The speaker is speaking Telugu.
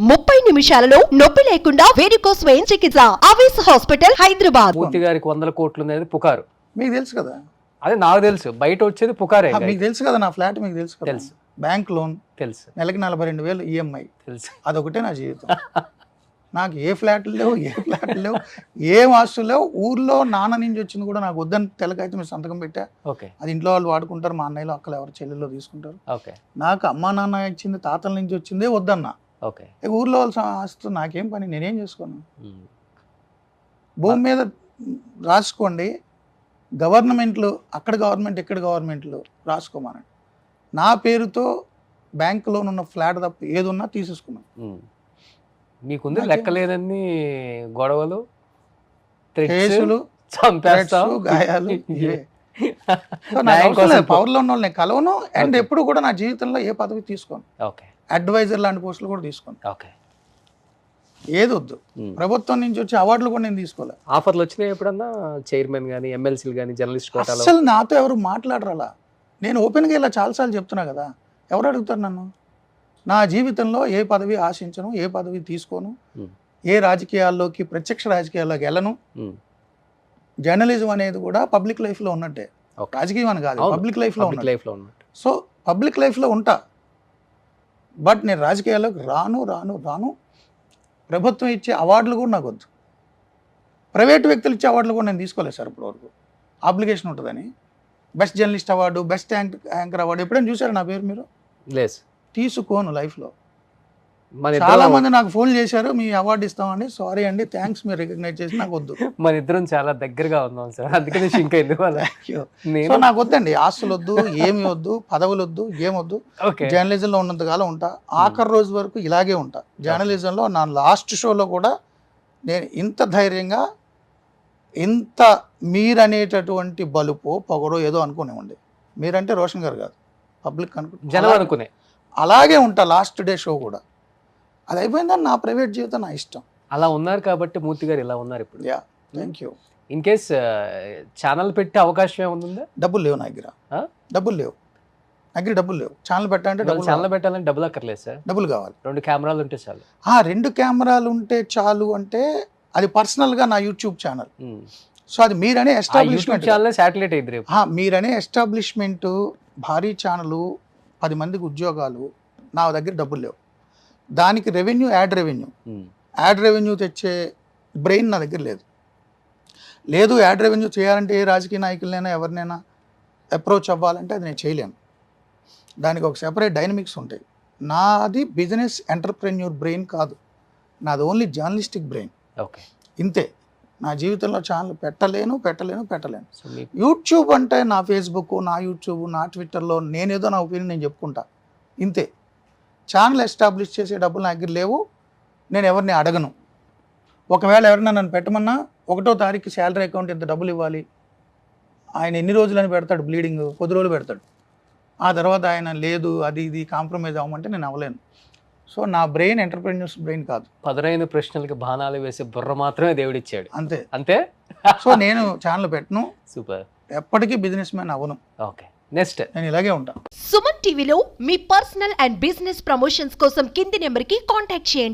30 నిమిషాలలో నొప్పి లేకుండా వేడికోస్ వెయిన్ చికిత్స. ఆవేశ హాస్పిటల్, హైదరాబాద్. మూర్తి గారికి 100 కోట్లు అనేది పుకారు. మీకు తెలుసు కదా, అదే నాకు తెలుసు, బయట వచ్చేది పుకారే. మీకు తెలుసు కదా, నా ఫ్లాట్ మీకు తెలుసు కదా, తెలుసు. బ్యాంక్ లోన్ తెలుసు, నెలకి 42,000 ఈఎంఐ, తెలుసు. అదొకటే నా జీవితం. నాకు ఏ ఫ్లాట్లు లేవు, ఏం ఆస్తులు లేవు. ఊర్లో నాన్న నుంచి వచ్చింది కూడా నాకు వద్దని తెలకైతే మీరు సంతకం పెట్టా. ఓకే, అది ఇంట్లో వాళ్ళు వాడుకుంటారు, మా అన్నయ్యలో అక్కలు ఎవరు చెల్లెల్లో తీసుకుంటారు. ఓకే, నాకు అమ్మా నాన్న ఇచ్చింది, తాతల నుంచి వచ్చిందే వద్దన్నా. ఓకే. ఊర్లో వాళ్ళ ఆస్తు నాకేం పని, నేనేం చేసుకోను. భూమి మీద రాసుకోండి, గవర్నమెంట్లు అక్కడ గవర్నమెంట్ ఇక్కడ గవర్నమెంట్లు రాసుకోమనండి. నా పేరుతో బ్యాంక్ లోన్ ఉన్న ఫ్లాట్ తప్ప ఏది ఉన్నా తీసేసుకున్నాను. మీకుంది లెక్కలేనన్ని గొడవలు, కేసులు, గాయాలు. పవర్ లో ఉన్న వాళ్ళని కలవను, అండ్ ఎప్పుడు కూడా నా జీవితంలో ఏ పదవి తీసుకోను. అడ్వైజర్ లాంటి పోస్టులు కూడా తీసుకోను. ఏది వద్దు. ప్రభుత్వం నుంచి వచ్చే అవార్డులు కూడా నేను తీసుకోలేదు. ఆఫర్లు వచ్చినాయి ఎప్పుడన్నా? చైర్మన్ కానీ, ఎమ్మెల్సీలు కానీ, జర్నలిస్ట్ అసలు నాతో ఎవరు మాట్లాడరాలా. నేను ఓపెన్గా ఇలా చాలాసార్లు చెప్తున్నా కదా, ఎవరు అడుగుతారు నన్ను? నా జీవితంలో ఏ పదవి ఆశించను, ఏ పదవి తీసుకోను, ఏ రాజకీయాల్లోకి, ప్రత్యక్ష రాజకీయాల్లోకి వెళ్ళను. జర్నలిజం అనేది కూడా పబ్లిక్ లైఫ్లో ఉన్నట్టే, రాజకీయం అని కాదు, పబ్లిక్ లైఫ్లో ఉన్నట్టు. సో పబ్లిక్ లైఫ్లో ఉంటా, బట్ నేను రాజకీయాల్లోకి రాను. ప్రభుత్వం ఇచ్చే అవార్డులు కూడా నాకు వద్దు, ప్రైవేట్ వ్యక్తులు ఇచ్చే అవార్డులు కూడా నేను తీసుకోలేదు సార్ ఇప్పటివరకు. అప్లికేషన్ ఉంటుందని best journalist award, best anchor award ఎప్పుడైనా చూసారు నా పేరు మీరు? లేదు, తీసుకోను లైఫ్లో. చాలా మంది నాకు ఫోన్ చేశారు, మీ అవార్డు ఇస్తామండి, సారీ అండి, థ్యాంక్స్, మీరు రికగ్నైజ్ చేసి నాకు వద్దు. మన ఇద్దరం చాలా దగ్గరగా ఉన్నాం సార్, అందుకని ఇంకా సో నాకు వద్దండి, ఆస్తులు వద్దు, ఏమి వద్దు, పదవులు వద్దు, ఏమొద్దు. జర్నలిజంలో ఉన్నంతకాలం ఉంటా, ఆఖరి రోజు వరకు ఇలాగే ఉంటా. జర్నలిజంలో నా లాస్ట్ షోలో కూడా నేను ఇంత ధైర్యంగా, ఇంత మీరనేటటువంటి బలుపో పొగడో ఏదో అనుకునేవ్వండి. మీరంటే రోషన్ గారు కాదు, పబ్లిక్ అనుకునే అలాగే ఉంటా. లాస్ట్ డే షో కూడా అది అయిపోయిందని నా ప్రైవేట్ జీవితం నా ఇష్టం. అలా ఉన్నారు కాబట్టి మూర్తి గారు ఇలా ఉన్నారు ఇప్పుడు. Thank you. In case channel పెట్టే అవకాశం ఏముంది? డబ్బులు లేవు నా దగ్గర, డబ్బులు లేవు ఛానల్ పెట్టాలంటే ఛానల్ పెట్టాలంటే డబ్బులు అక్కర్లేదు సార్, డబ్బులు కావాలి. 2 కెమెరాలు ఉంటే చాలు. 2 కెమెరాలు ఉంటే చాలు అంటే అది పర్సనల్గా నా యూట్యూబ్ ఛానల్. సో అది మీరనే ఎస్టాబ్లిష్మెంట్, శాటిలైట్ అయితే మీరనే ఎస్టాబ్లిష్మెంట్, భారీ ఛానల్, 10 మందికి ఉద్యోగాలు, నా దగ్గర డబ్బులు లేవు. దానికి రెవెన్యూ, యాడ్ రెవెన్యూ తెచ్చే బ్రెయిన్ నా దగ్గర లేదు. యాడ్ రెవెన్యూ చేయాలంటే ఏ రాజకీయ నాయకులైనా ఎవరినైనా అప్రోచ్ అవ్వాలంటే అది నేను చేయలేను. దానికి ఒక సెపరేట్ డైనమిక్స్ ఉంటాయి. నాది బిజినెస్ ఎంటర్ప్రెన్యూర్ బ్రెయిన్ కాదు, నాది ఓన్లీ జర్నలిస్టిక్ బ్రెయిన్. ఇంతే. నా జీవితంలో ఛానల్ పెట్టలేను. యూట్యూబ్ అంటే నా ఫేస్బుక్, నా యూట్యూబ్, నా ట్విట్టర్లో నేనేదో నా ఒపీనియన్ నేను చెప్పుకుంటా, ఇంతే. ఛానల్ ఎస్టాబ్లిష్ చేసే డబ్బులు నా దగ్గర లేవు, నేను ఎవరిని అడగను. ఒకవేళ ఎవరైనా నన్ను పెట్టమన్నా 1వ తారీఖు శాలరీ అకౌంట్ ఇంత డబ్బులు ఇవ్వాలి, ఆయన ఎన్ని రోజులని పెడతాడు, బ్లీడింగ్ 10 రోజులు పెడతాడు. ఆ తర్వాత ఆయన లేదు, అది ఇది కాంప్రమైజ్ అవ్వమంటే నేను అవ్వలేను. సో నా బ్రెయిన్ ఎంటర్ప్రెన్యూర్స్ బ్రెయిన్ కాదు. పదునైన ప్రశ్నలకి బాణాలు వేసే బుర్ర మాత్రమే దేవుడిచ్చాడు, అంతే. సో నేను ఛానల్ పెట్టను, సూపర్, ఎప్పటికీ బిజినెస్ మ్యాన్ అవ్వను. ఓకే, నెక్స్ట్ నేను ఇలాగే ఉంటా. సుమన్ టీవీలో మీ పర్సనల్ అండ్ బిజినెస్ ప్రమోషన్స్ కోసం కింది నెంబర్కి కాంటాక్ట్ చేయండి.